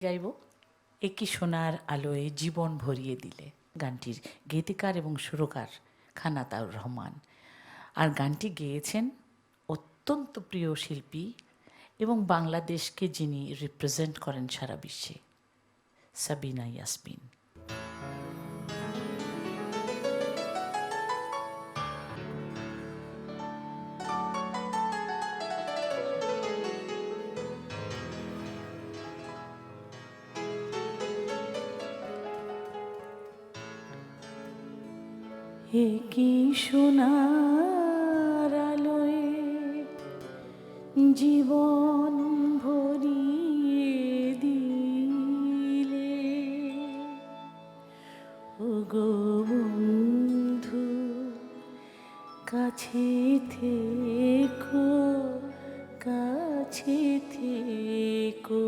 গাইব একই সোনার আলোয় জীবন ভরিয়ে দিলে। গানটির গীতিকার এবং সুরকার খান আতাউর রহমান। আর গানটি গেয়েছেন অত্যন্ত প্রিয় শিল্পী এবং বাংলাদেশকে যিনি রিপ্রেজেন্ট করেন সারা বিশ্বে, সাবিনা ইয়াসমিন। একই সোনার আলোয় জীবন ভরিয়ে দিলে, ওগো বন্ধু কাছে থেকো, কাছে থেকো।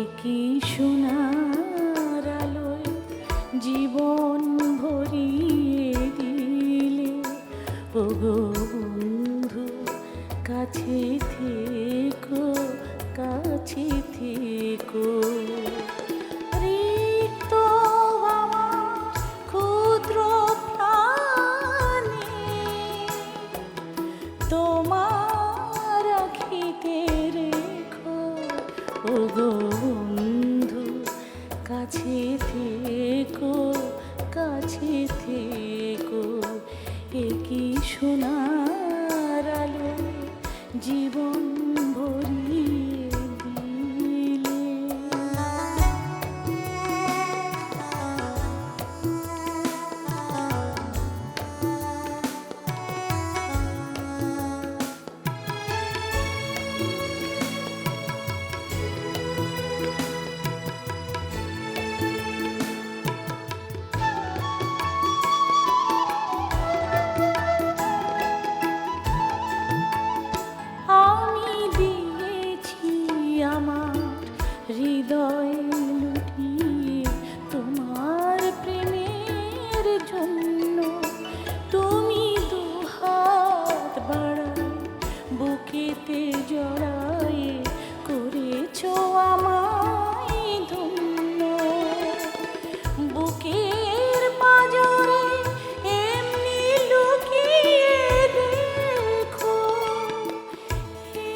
একই সোনার আলোয় জীবন ভরিয়ে দিলে, ওগো বন্ধু কাছে থেকো, কাছে থেকো। রিক্ত আমার ক্ষুদ্র প্রাণে তোমার আখিতে রেখো, ওগো বন্ধু কাছে থেকো, কাছে থেকো। একই সোনার আলো জীবন ভরিয়ে দিলে। আমি দিয়েছি আমার হৃদয় লুটিয়ে তোমার প্রেমের জন্য, তুমি দুহাত বাড়ায় বুকেতে জড়ায়ে করেছো আমায় ধন্য। বুকের পাঁজরে এমনি লুকিয়ে দেখো,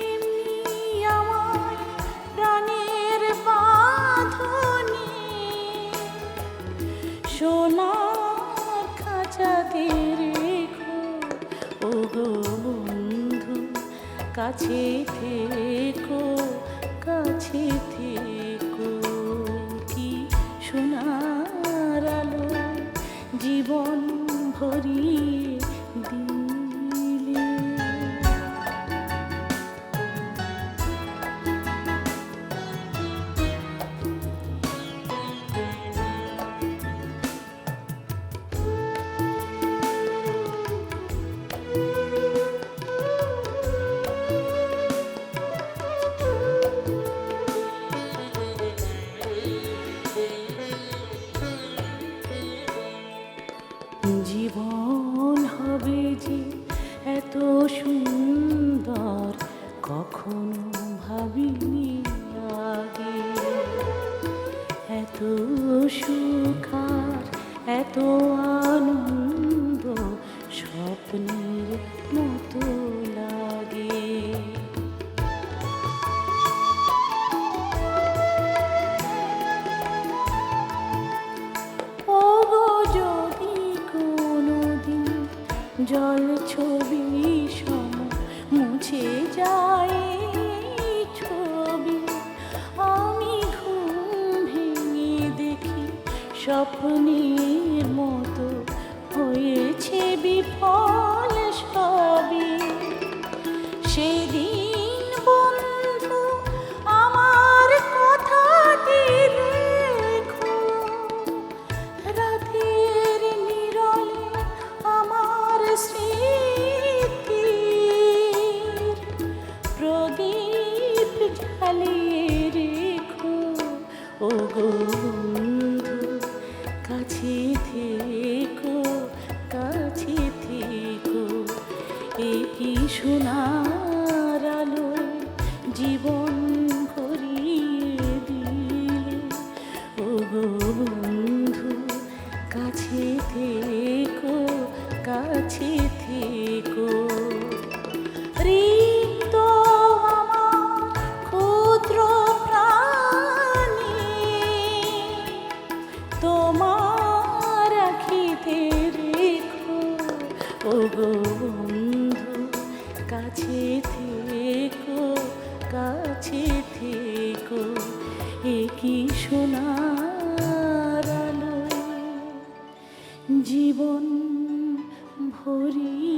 এমনি আমায় প্রাণের বাঁধনে সোনার খাঁচাতে রেখো, ওগো বন্ধু কাছে থেকো, কাছে থেকো। কি সোনার আলো জীবন ভরিয়ে দিলে। জীবন হবে যে এত সুন্দর কখনো ভাবিনি আগে, এত সুখ আর এত আনন্দ স্বপ্নের মতো লাগে। ওগো যদি কোনোদিন জল ছবি সম মুছে যায় ছবি, আমি ঘুম ভেঙে দেখি স্বপ্নের মতো হয়েছে বিফল সবই। সেদিন বন্ধু আমার কথাটি রেখো, রাতের নীরলে আমার স্মৃতি কি সোনার আলো জীবন ভরিয়ে দিলে ও গো বন্ধু, কাছে থেকো, কাছে থেকো। রিক্ত আমার ক্ষুদ্র প্রাণে তোমার রাখিতে রেখো ও গো বন্ধু, কাছে থেকো, কাছে থেকো। এ কি সোনার আলো জীবন ভরিয়ে